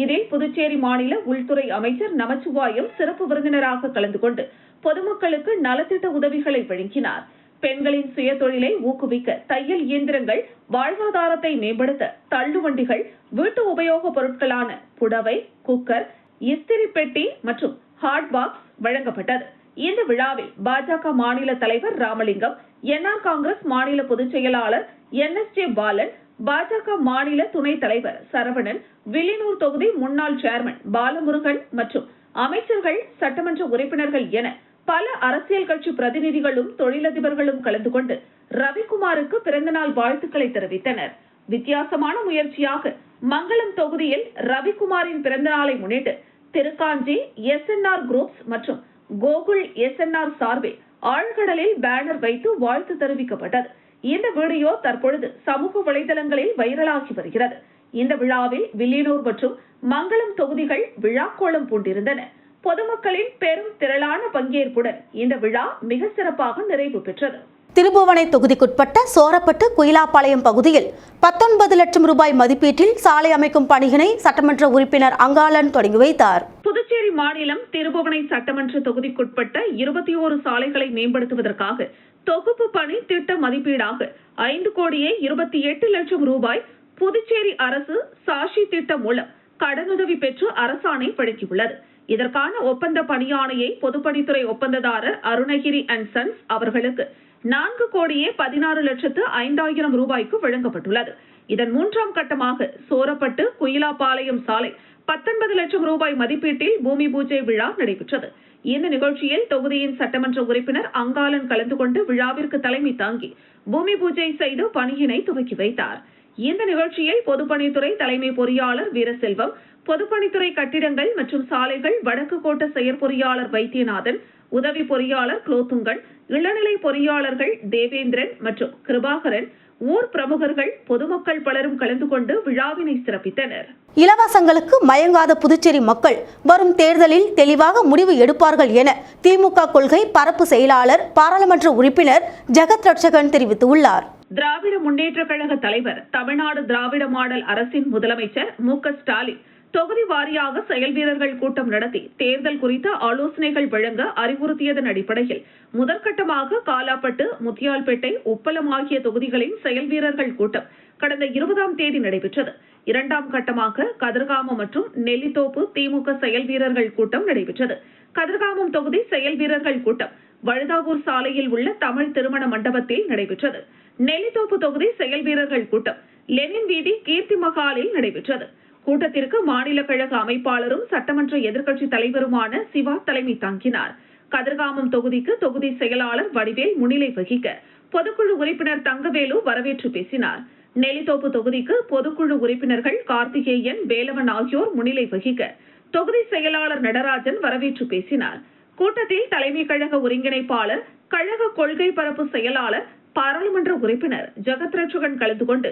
இதில் புதுச்சேரி மாநில உள்துறை அமைச்சர் நமச்சிவாயம் சிறப்பு விருந்தினராக கலந்து கொண்டு பொதுமக்களுக்கு நலத்திட்ட உதவிகளை வழங்கினார். பெண்களின் சுய தொழிலை ஊக்குவிக்க தையல் இயந்திரங்கள், வாழ்வாதாரத்தை மேம்படுத்த தள்ளுவண்டிகள், வீட்டு உபயோக பொருட்களான புடவை, குக்கர், இஸ்திரி பெட்டி மற்றும் ஹாட் பாக்ஸ் வழங்கப்பட்டது. இந்த விழாவில் பாஜக மாநில தலைவர் ராமலிங்கம், NR காங்கிரஸ் மாநில பொதுச் செயலாளர் NSJ பாலன், பாஜக மாநில துணைத் தலைவர் சரவணன், வில்லியனூர் தொகுதி முன்னாள் சேர்மன் பாலமுருகன் மற்றும் அமைச்சர்கள், சட்டமன்ற உறுப்பினர்கள் என பல அரசியல் கட்சி பிரதிநிதிகளும் தொழிலதிபர்களும் கலந்து கொண்டு ரவிக்குமாருக்கு பிறந்தநாள் வாழ்த்துக்களை தெரிவித்தனர். வித்தியாசமான முயற்சியாக மங்களம் தொகுதியில் ரவிக்குமாரின் பிறந்தநாளை முன்னிட்டு திருக்காஞ்சி SNR குரூப்ஸ் மற்றும் கோகுல் SNR சார்பில் ஆழ்கடலில் பேனர் வைத்து வாழ்த்து தெரிவிக்கப்பட்டது. இந்த வீடியோ தற்பொழுது சமூக வலைதளங்களில் வைரலாகி வருகிறது. இந்த விழாவில் வில்லியனூர் மற்றும் மங்களம் தொகுதிகள் விழாக்கோலம் பூண்டிருந்தன. பொதுமக்களின் பெரும் திரளான பங்கேற்புடன் இந்த விழா மிக சிறப்பாக நிறைவு பெற்றது. திருபுவனை தொகுதிக்குட்பட்ட சோரப்பட்டு குயிலாப்பாளையம் பகுதியில் 19 லட்சம் ரூபாய் மதிப்பீட்டில் சாலை அமைக்கும் பணியினை சட்டமன்ற உறுப்பினர் அங்காளன் தொடங்கி வைத்தார். புதுச்சேரி மாநிலம் திருபுவனை சட்டமன்ற தொகுதிக்குட்பட்ட 21 சாலைகளை மேம்படுத்துவதற்காக தொகுப்பு பணி திட்ட மதிப்பீடாக 5,28 லட்சம் ரூபாய் புதுச்சேரி அரசு சாஷி திட்டம் மூலம் கடனுதவி பெற்று அரசாணை வழங்கியுள்ளது. இதற்கான ஒப்பந்த பணியாணையை பொதுப்பணித்துறை ஒப்பந்ததாரர் அருணகிரி அண்ட் சன்ஸ் அவர்களுக்கு 4,16,05,000 ரூபாய்க்கு வழங்கப்பட்டுள்ளது. இதன் 3ஆம் கட்டமாக சோரப்பட்டு குயிலாப்பாளையம் சாலை 19 லட்சம் ரூபாய் மதிப்பீட்டில் பூமி பூஜை விழா நடைபெற்றது. இந்த நிகழ்ச்சியில் தொகுதியின் சட்டமன்ற உறுப்பினர் அங்காளன் கலந்து கொண்டு விழாவிற்கு தலைமை தாங்கி பூமி பூஜை செய்து பணியினை துவக்கி வைத்தார். இந்த நிகழ்ச்சியில் பொதுப்பணித்துறை தலைமை பொறியாளர் வீரசெல்வம், பொதுப்பணித்துறை கட்டிடங்கள் மற்றும் சாலைகள் வடக்கு கோட்ட செயற்பொறியாளர் வைத்தியநாதன், உதவி பொறியாளர் குலோத்துங்கன், இளநிலை பொறியாளர்கள் தேவேந்திரன் மற்றும் கிருபாகரன், ஊர் பிரமுகர்கள், பொதுமக்கள் பலரும் கலந்து கொண்டு விழாவினை சிறப்பித்தனர். இலவசங்களுக்கு மயங்காத புதுச்சேரி மக்கள் வரும் தேர்தலில் தெளிவாக முடிவு எடுப்பார்கள் என திமுக கொள்கை பரப்பு செயலாளர் பாராளுமன்ற உறுப்பினர் ஜெகத் ரட்சகன் தெரிவித்துள்ளார். திராவிட முன்னேற்ற கழக தலைவர், தமிழ்நாடு திராவிட மாடல் அரசின் முதலமைச்சர் மு.க. ஸ்டாலின் தொகுதி வாரியாக செயல் வீரர்கள் கூட்டம் நடத்தி தேர்தல் குறித்த ஆலோசனைகள் வழங்க அறிவுறுத்தியதன் அடிப்படையில் முதற்கட்டமாக காலாப்பட்டு, முத்தியால்பேட்டை, உப்பளம் ஆகிய தொகுதிகளின் செயல் வீரர்கள் கூட்டம் கடந்த 20ஆம் தேதி நடைபெற்றது. 2ஆம் கட்டமாக கதிர்காமம் மற்றும் நெல்லித்தோப்பு திமுக செயல் வீரர்கள் கூட்டம் நடைபெற்றது. கதிர்காமம் தொகுதி செயல் வீரர்கள் கூட்டம் வழுதாவூர் சாலையில் உள்ள தமிழ் திருமண மண்டபத்தில் நடைபெற்றது. நெல்லித்தோப்பு தொகுதி செயல் வீரர்கள் கூட்டம் லெனின் வீதி கீர்த்தி மகாலில் நடைபெற்றது. கூட்டத்திற்கு மாநில கழக அமைப்பாளரும் சட்டமன்ற எதிர்க்கட்சித் தலைவருமான சிவா தலைமை தாங்கினார். கதிர்காமம் தொகுதிக்கு தொகுதி செயலாளர் வடிவேல் முன்னிலை வகிக்க பொதுக்குழு உறுப்பினர் தங்கவேலு வரவேற்று பேசினார். நெல்லித்தோப்பு தொகுதிக்கு பொதுக்குழு உறுப்பினர்கள் கார்த்திகேயன், வேலவன் ஆகியோர் முன்னிலை வகிக்க தொகுதி செயலாளர் நடராஜன் வரவேற்று பேசினார். கூட்டத்தில் தலைமை கழக ஒருங்கிணைப்பாளர், கழக கொள்கை பரப்பு செயலாளர், பாராளுமன்ற உறுப்பினர் ஜெகத் ரட்சகன் கலந்து கொண்டு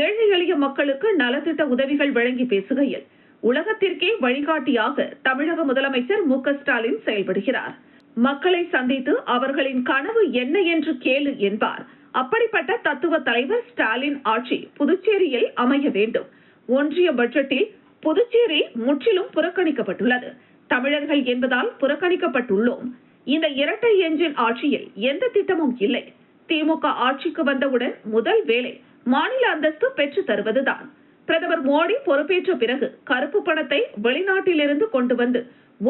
ஏழை எளிய மக்களுக்கு நலத்திட்ட உதவிகள் வழங்கி பேசுகையில், உலகத்திற்கே வழிகாட்டியாக தமிழக முதலமைச்சர் மு.க. ஸ்டாலின் செயல்படுகிறார். மக்களை சந்தித்து அவர்களின் கனவு என்ன என்று கேளு என்பார். அப்படிப்பட்ட தத்துவ தலைவர் ஸ்டாலின் ஆட்சி புதுச்சேரியில் அமைய வேண்டும். ஒன்றிய பட்ஜெட்டில் புதுச்சேரி முற்றிலும் புறக்கணிக்கப்பட்டுள்ளது. தமிழர்கள் என்பதால் புறக்கணிக்கப்பட்டுள்ளோம். இந்த இரட்டை என்ஜின் ஆட்சியில் எந்த திட்டமும் இல்லை. திமுக ஆட்சிக்கு வந்தவுடன் முதல் வேலை மாநில அந்தஸ்து பெற்று தருவதுதான். பிரதமர் மோடி பொறுப்பேற்ற பிறகு கருப்பு பணத்தை வெளிநாட்டிலிருந்து கொண்டு வந்து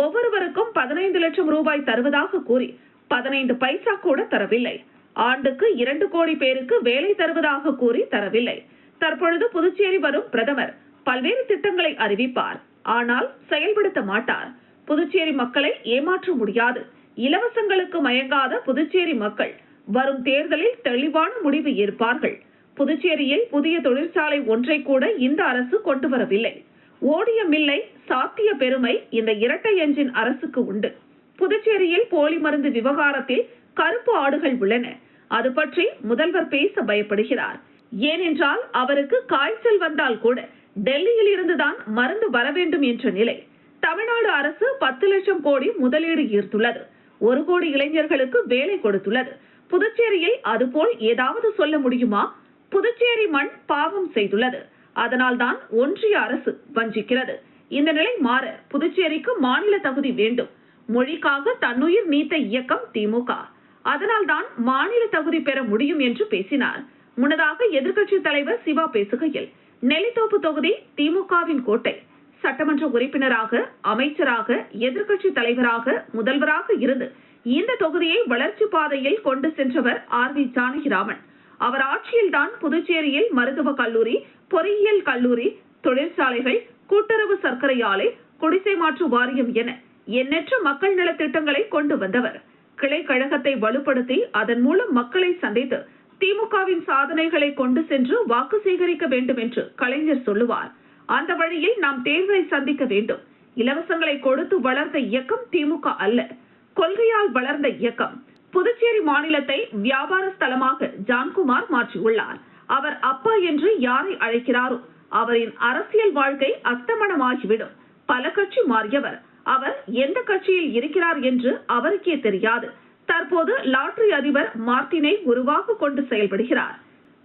ஒவ்வொருவருக்கும் 15 லட்சம் ரூபாய் தருவதாக கூறி 15 பைசா கூட தரவில்லை. ஆண்டுக்கு 2 கோடி பேருக்கு வேலை தருவதாக கூறி தரவில்லை. தற்பொழுது புதுச்சேரி வரும் பிரதமர் பல்வேறு திட்டங்களை அறிவிப்பார், ஆனால் செயல்படுத்த மாட்டார். புதுச்சேரி மக்களை ஏமாற்ற முடியாது. இலவசங்களுக்கு மயங்காத புதுச்சேரி மக்கள் வரும் தேர்தலில் தெளிவான முடிவு ஏற்பார்கள். புதுச்சேரியில் புதிய தொழிற்சாலை ஒன்றை கூட இந்த அரசு கொண்டு வரவில்லை. ஓடிய மில்லை சாத்திய பெருமை இந்த இரட்டை என்ஜின் அரசுக்கு உண்டு. புதுச்சேரியில் போலி மருந்து விவகாரத்தில் கருப்பு ஆடுகள் உள்ளன. அது பற்றி முதல்வர் பேச பயப்படுகிறார். ஏனென்றால் அவருக்கு காய்ச்சல் வந்தால் கூட டெல்லியில் இருந்துதான் மருந்து வர வேண்டும் என்ற நிலை. தமிழ்நாடு அரசு 10 லட்சம் கோடி முதலீடு ஈர்த்துள்ளது. 1 கோடி இளைஞர்களுக்கு வேலை கொடுத்துள்ளது. புதுச்சேரியில் அதுபோல் ஏதாவது சொல்ல முடியுமா? புதுச்சேரி மண் பாவம் செய்துள்ளது. அதனால்தான் ஒன்றிய அரசு வஞ்சிக்கிறது. இந்த நிலை மாற புதுச்சேரிக்கு மாநில தகுதி வேண்டும். மொழிக்காக தன்னுயிர் நீத்த இயக்கம் திமுக. அதனால்தான் மாநில தகுதி பெற முடியும் என்று பேசினார். முன்னதாக எதிர்க்கட்சித் தலைவர் சிவா பேசுகையில், நெல்லித்தோப்பு தொகுதி திமுகவின் கோட்டை. சட்டமன்ற உறுப்பினராக, அமைச்சராக, எதிர்க்கட்சித் தலைவராக, முதல்வராக இருந்து இந்த தொகுதியை வளர்ச்சி பாதையில் கொண்டு சென்றவர் ஆர்.வி. ஜானகிராமன். அவர் ஆட்சியில்தான் புதுச்சேரியில் மருத்துவக் கல்லூரி, பொறியியல் கல்லூரி, தொழிற்சாலைகள், கூட்டுறவு சர்க்கரை ஆலை, குடிசை மாற்று வாரியம் என எண்ணற்ற மக்கள் நலத் திட்டங்களை கொண்டு வந்தவர். கிளை கழகத்தை வலுப்படுத்தி அதன் மூலம் மக்களை சந்தித்து திமுகவின் சாதனைகளை கொண்டு சென்று வாக்கு சேகரிக்க வேண்டும் என்று கலைஞர் சொல்லுவார். அந்த வழியில் நாம் தேர்தலை சந்திக்க வேண்டும். இலவசங்களை கொடுத்து வளர்ந்த இயக்கம் திமுக அல்ல, கொள்கையால் வளர்ந்த இயக்கம். புதுச்சேரி மாநிலத்தை வியாபார ஸ்தலமாக ஜான்குமார் மாற்றியுள்ளார். அவர் அப்பா என்று யாரை அழைக்கிறாரோ அவரின் அரசியல் வாழ்க்கை அஸ்தமனமாகிவிடும். பல கட்சி மாறியவர். அவர் எந்த கட்சியில் இருக்கிறார் என்று அவருக்கே தெரியாது. தற்போது லாட்டரி அதிபர் மார்டினை உருவாக கொண்டு செயல்படுகிறார்.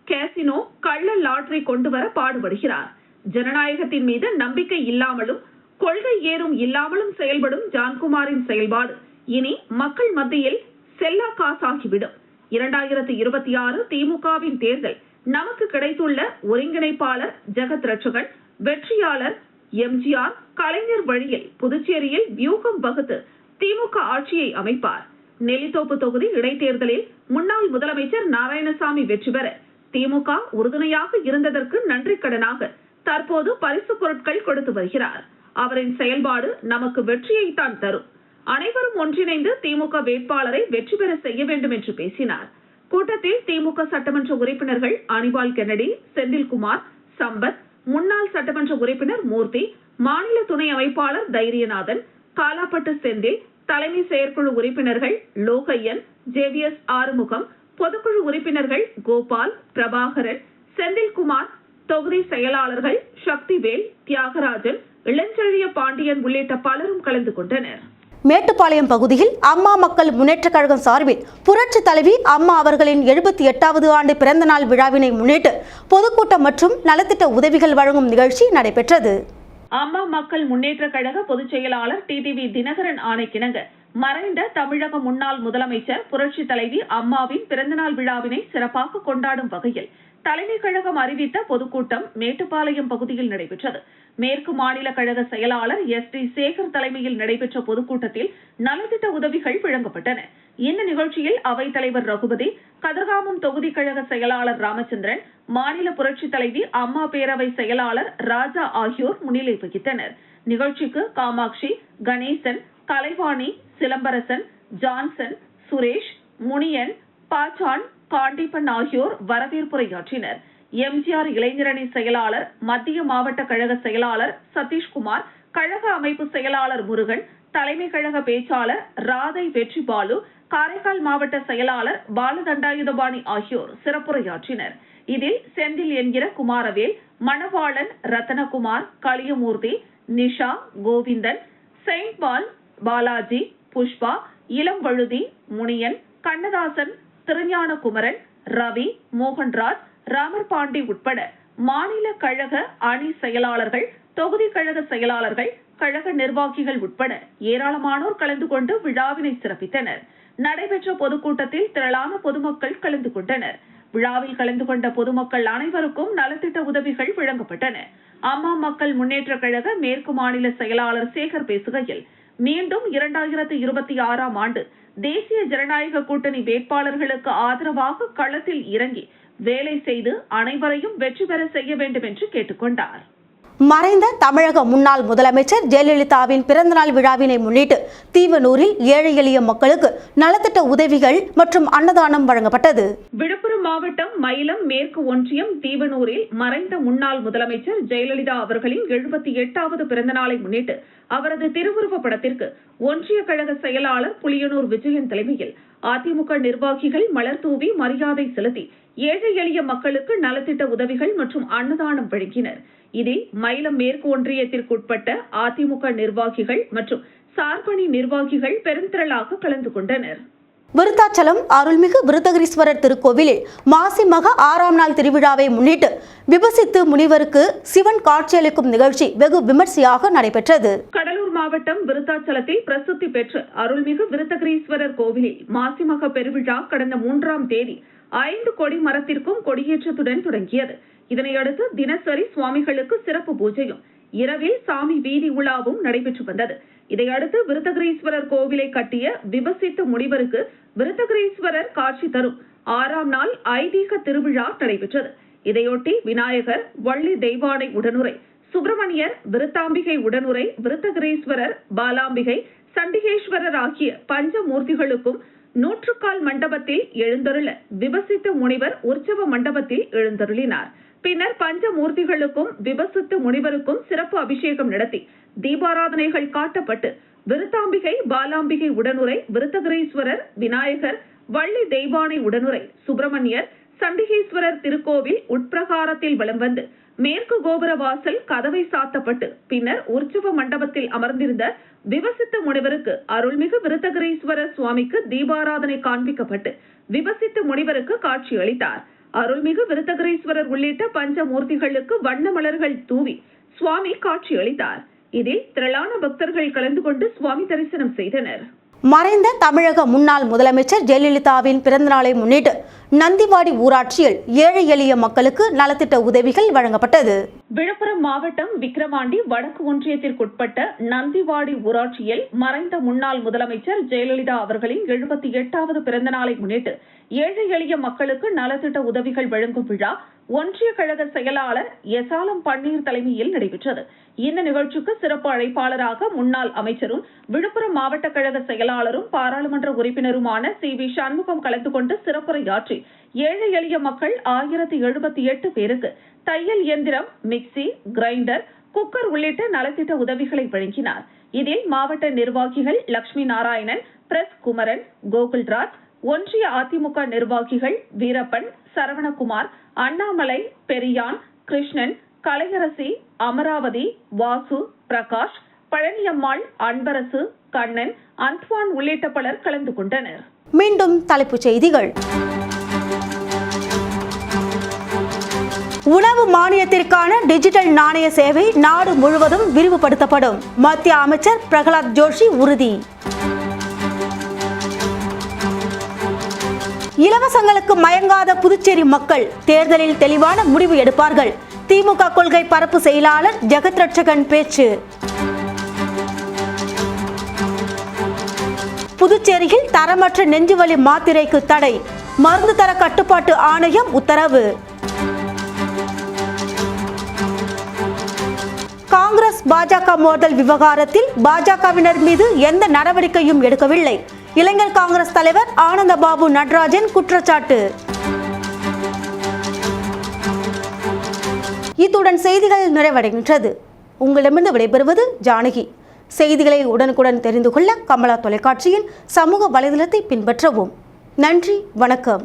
கேசினோ, கள்ள லாட்டரி கொண்டு வர பாடுபடுகிறார். ஜனநாயகத்தின் மீது நம்பிக்கை இல்லாமலும் கொள்கை ஏறும் இல்லாமலும் செயல்படும் ஜான்குமாரின் செயல்பாடு இனி மக்கள் மத்தியில் செல்லா காசாகிவிடும். 2026 திமுகவின் தேர்தல் நமக்கு கிடைத்துள்ள ஒருங்கிணைப்பாளர் ஜெகத் ரட்சகன், வெற்றியாளர் எம்ஜிஆர், கலைஞர் வழியில் புதுச்சேரியில் வியூகம் வகுத்து திமுக ஆட்சியை அமைப்பார். நெல்லித்தோப்பு தொகுதி இடைத்தேர்தலில் முன்னாள் முதலமைச்சர் நாராயணசாமி வெற்றி பெற திமுக உறுதுணையாக இருந்ததற்கு நன்றி கடனாக தற்போது பரிசு பொருட்கள் கொடுத்து வருகிறார். அவரின் செயல்பாடு நமக்கு வெற்றியைத்தான் தரும். அனைவரும் ஒன்றிணைந்து திமுக வேட்பாளரை வெற்றி பெற செய்ய வேண்டும் என்று பேசினார். கூட்டத்தில் திமுக சட்டமன்ற உறுப்பினர்கள் அனிபால் கென்னடி, செந்தில்குமார், சம்பத், முன்னாள் சட்டமன்ற உறுப்பினர் மூர்த்தி, மாநில துணை அமைப்பாளர் தைரியநாதன், காலாப்பட்டு செந்தில், தலைமை செயற்குழு உறுப்பினர்கள் லோகையன், ஜேவிஎஸ் ஆறுமுகம், பொதுக்குழு உறுப்பினர்கள் கோபால், பிரபாகரன், செந்தில்குமார், தொகுதி செயலாளர்கள் சக்திவேல், தியாகராஜன், இளஞ்செழிய பாண்டியன் உள்ளிட்ட பலரும் கலந்து கொண்டனர். மேட்டுப்பாளையம் பகுதியில் அம்மா மக்கள் முன்னேற்றக் கழகம் சார்பில் புரட்சி தலைவி அம்மா அவர்களின் 78வது ஆண்டு பிறந்தநாள் விழாவினை முன்னிட்டு பொதுக்கூட்டம் மற்றும் நலத்திட்ட உதவிகள் வழங்கும் நிகழ்ச்சி நடைபெற்றது. அம்மா மக்கள் முன்னேற்றக் கழக பொதுச் செயலாளர் டிடிவி தினகரன் ஆணைக்கிணங்க மறைந்த தமிழக முன்னாள் முதலமைச்சர் புரட்சி தலைவி அம்மாவின் பிறந்தநாள் விழாவினை சிறப்பாக கொண்டாடும் வகையில் தலைமை கழகம் அறிவித்த பொதுக்கூட்டம் மேட்டுப்பாளையம் பகுதியில் நடைபெற்றது. மேற்கு மாநில கழக செயலாளர் SD சேகர் தலைமையில் நடைபெற்ற பொதுக்கூட்டத்தில் நலத்திட்ட உதவிகள் வழங்கப்பட்டன. இந்த நிகழ்ச்சியில் அவைத் தலைவர் ரகுபதி, கதிர்காமம் தொகுதி கழக செயலாளர் ராமச்சந்திரன், மாநில புரட்சி தலைவி அம்மா பேரவை செயலாளர் ராஜா ஆகியோர் முன்னிலை வகித்தனர். நிகழ்ச்சிக்கு காமாட்சி, கணேசன், கலைவாணி, சிலம்பரசன், ஜான்சன், சுரேஷ், முனியன், பாச்சான், காண்டிப்பன் ஆகியோர் வரவேற்புரையாற்றினர். எம்ஜிஆர் இளைஞரணி செயலாளர், மத்திய மாவட்ட கழக செயலாளர் சதீஷ்குமார், கழக அமைப்பு செயலாளர் முருகன், தலைமை கழக பேச்சாளர் ராதை வெற்றி பாலு, காரைக்கால் மாவட்ட செயலாளர் பாலதண்டாயுதபாணி ஆகியோர் சிறப்புரையாற்றினர். இதில் செந்தில் என்கிற குமாரவேல், மணவாளன், ரத்தனகுமார், களியமூர்த்தி, நிஷா, கோவிந்தன், செயின்ட் பால், பாலாஜி, புஷ்பா, இளம்வழுதி, முனியன், கண்ணதாசன், திருஞான குமரன், ரவி, மோகன்ராஜ், ராமர் பாண்டி உட்பட மாநில கழக அணி செயலாளர்கள், தொகுதி கழக செயலாளர்கள், கழக நிர்வாகிகள் உட்பட ஏராளமானோர் கலந்து கொண்டு விழாவினை சிறப்பித்தனர். நடைபெற்ற பொதுக்கூட்டத்தில் திரளான பொதுமக்கள் கலந்து கொண்டனர். விழாவில் கலந்து கொண்ட பொதுமக்கள் அனைவருக்கும் நலத்திட்ட உதவிகள் வழங்கப்பட்டன. அம்மா மக்கள் முன்னேற்றக் கழக மேற்கு மாநில செயலாளர் சேகர் பேசுகையில், மீண்டும் 2026ஆம் ஆண்டு தேசிய ஜனநாயக கூட்டணி வேட்பாளர்களுக்கு ஆதரவாக களத்தில் இறங்கி வேலை செய்து அனைவரையும் வெற்றி பெற செய்ய வேண்டும் என்று கேட்டுக்கொண்டார். மறைந்த தமிழக முன்னாள் முதலமைச்சர் ஜெயலலிதாவின் பிறந்தநாள் விழாவினை முன்னிட்டு தீவனூரில் ஏழை எளிய மக்களுக்கு நலத்திட்ட உதவிகள் மற்றும் அன்னதானம் வழங்கப்பட்டது. விழுப்புரம் மாவட்டம் மயிலம் மேற்கு ஒன்றியம் தீவனூரில் மறைந்த முன்னாள் முதலமைச்சர் ஜெயலலிதா அவர்களின் 78வது பிறந்தநாளை முன்னிட்டு அவரது திருவுருவ படத்திற்கு ஒன்றிய கழக செயலாளர் புலியனூர் விஜயன் தலைமையில் அதிமுக நிர்வாகிகள் மலர் தூவி மரியாதை செலுத்தி ஏழை எளிய மக்களுக்கு நலத்திட்ட உதவிகள் மற்றும் அன்னதானம் வழங்கினர். இதில் மயிலம் மேற்கு ஒன்றியத்திற்குட்பட்ட அதிமுக நிர்வாகிகள் மற்றும் சார்பணி நிர்வாகிகள் பெருந்திரளாக கலந்து கொண்டனர். விருத்தாச்சலம் அருள்மிகு விருத்தகிரீஸ்வரர் திருக்கோவிலில் மாசி மக 6ஆம் நாள் திருவிழாவை முன்னிட்டு விபசித்து முனிவருக்கு சிவன் காட்சியளிக்கும் நிகழ்ச்சி வெகு விமர்சையாக நடைபெற்றது. கடலூர் மாவட்டம் விருத்தாச்சலத்தில் பிரசித்தி பெற்ற அருள்மிகு விருத்தகிரீஸ்வரர் கோவிலில் மாசிமக பெருவிழா கடந்த 3ஆம் தேதி 5 கொடி மரத்திற்கும் கொடியேற்றத்துடன் தொடங்கியது. இதனையடுத்து தினசரி சுவாமிகளுக்கு சிறப்பு பூஜையும் இரவில் சாமி வீதி உலாவும் நடைபெற்று வந்தது. இதையடுத்து விருத்தகிரீஸ்வரர் கோவிலை கட்டிய விபசித்த முனிவருக்கு விருத்தகிரீஸ்வரர் காட்சி தரும் 6ஆம் நாள் ஐதீக திருவிழா நடைபெற்றது. இதையொட்டி விநாயகர், வள்ளி தெய்வானை உடனுரை, சுப்பிரமணியர், விருத்தாம்பிகை உடனுரை, விருத்தகிரீஸ்வரர், பாலாம்பிகை, சண்டிகேஸ்வரர் ஆகிய பஞ்சமூர்த்திகளுக்கும் 100 மண்டபத்தில் எழுந்தருள விபசித்த முனிவர் உற்சவ மண்டபத்தில் எழுந்தருளினார். பின்னர் பஞ்சமூர்த்திகளுக்கும் விபசித்த முனிவருக்கும் சிறப்பு அபிஷேகம் நடத்தி தீபாராதனைகள் காட்டப்பட்டு விருத்தாம்பிகை, பாலாம்பிகை உடனுரை, விருத்தகிரீஸ்வரர், விநாயகர், வள்ளி தெய்வானை உடனுரை, சுப்பிரமணியர், சண்டிகேஸ்வரர் திருக்கோவில் உட்பிரகாரத்தில் வலம் வந்து மேற்கு கோபுர வாசல் கதவை சாத்தப்பட்டு பின்னர் உற்சவ மண்டபத்தில் அமர்ந்திருந்த விபசித்த முனிவருக்கு அருள்மிகு விருத்தகிரீஸ்வரர் சுவாமிக்கு தீபாராதனை காண்பிக்கப்பட்டு விபசித்த முனிவருக்கு காட்சி அளித்தார். அருள்மிகு விருத்தகிரீஸ்வரர் உள்ளிட்ட பஞ்சமூர்த்திகளுக்கு வண்ண மலர்கள் தூவி சுவாமி காட்சி அளித்தார். இதில் திரளான பக்தர்கள் கலந்து கொண்டு சுவாமி தரிசனம் செய்தனர். மறைந்த தமிழக முன்னாள் முதலமைச்சர் ஜெயலலிதாவின் பிறந்தநாளை முன்னிட்டு நந்திவாடி ஊராட்சியில் ஏழை எளிய மக்களுக்கு நலத்திட்ட உதவிகள் வழங்கப்பட்டது. விழுப்புரம் மாவட்டம் விக்கிரவாண்டி வடக்கு ஒன்றியத்திற்குட்பட்ட நந்திவாடி ஊராட்சியில் மறைந்த முன்னாள் முதலமைச்சர் ஜெயலலிதா அவர்களின் 78வது பிறந்தநாளை முன்னிட்டு ஏழை எளிய மக்களுக்கு நலத்திட்ட உதவிகள் வழங்கும் விழா ஒன்றிய கழக செயலாளர் எசாலம் பன்னீர் தலைமையில் நடைபெற்றது. இந்த நிகழ்ச்சிக்கு சிறப்பு அழைப்பாளராக முன்னாள் அமைச்சரும் விழுப்புரம் மாவட்ட கழக செயலாளரும் பாராளுமன்ற உறுப்பினருமான CV சண்முகம் கலந்து கொண்டு சிறப்புரையாற்றி ஏழை எளிய மக்கள் 1078 பேருக்கு தையல் இயந்திரம், மிக்சி, கிரைண்டர், குக்கர் உள்ளிட்ட நலத்திட்ட உதவிகளை வழங்கினார். இதில் மாவட்ட நிர்வாகிகள் லட்சுமி நாராயணன், பிரஸ் குமரன், கோகுல்ராஜ், ஒன்றிய அதிமுக நிர்வாகிகள் வீரப்பன், சரவணகுமார், அண்ணாமலை, பெரியான், கிருஷ்ணன், கலையரசி, அமராவதி, வாசு, பிரகாஷ், பழனியம்மாள், அன்பரசு, கண்ணன், அந்த்வான் உள்ளிட்ட பலர் கலந்து கொண்டனர். மீண்டும் தலைப்புச் செய்திகள். உணவு மானியத்திற்கான டிஜிட்டல் நாணய சேவை நாடு முழுவதும் விரிவுபடுத்தப்படும். மத்திய அமைச்சர் பிரகலாத் ஜோஷி உறுதி. இலவசங்களுக்கு மயங்காத புதுச்சேரி மக்கள் தேர்தலில் தெளிவான முடிவு எடுப்பார்கள். திமுக கொள்கை பரப்பு செயலாளர் ஜெகத் ரட்சகன் பேச்சு. புதுச்சேரியில் தரமற்ற நெஞ்சுவலி மாத்திரைக்கு தடை. மருந்து தர கட்டுப்பாட்டு ஆணையம் உத்தரவு. காங்கிரஸ் பாஜக மோதல் விவகாரத்தில் பாஜகவினர் மீது எந்த நடவடிக்கையும் எடுக்கவில்லை. இளைஞர் காங்கிரஸ் தலைவர் ஆனந்தபாபு நடராஜன் குற்றச்சாட்டு. இத்துடன் செய்திகள் நிறைவடைகின்றது. உங்களிடமிருந்து விடைபெறுவது ஜானகி. செய்திகளை உடனுக்குடன் தெரிந்து கொள்ள கமலா தொலைக்காட்சியின் சமூக வலைதளத்தை பின்பற்றவும். நன்றி, வணக்கம்.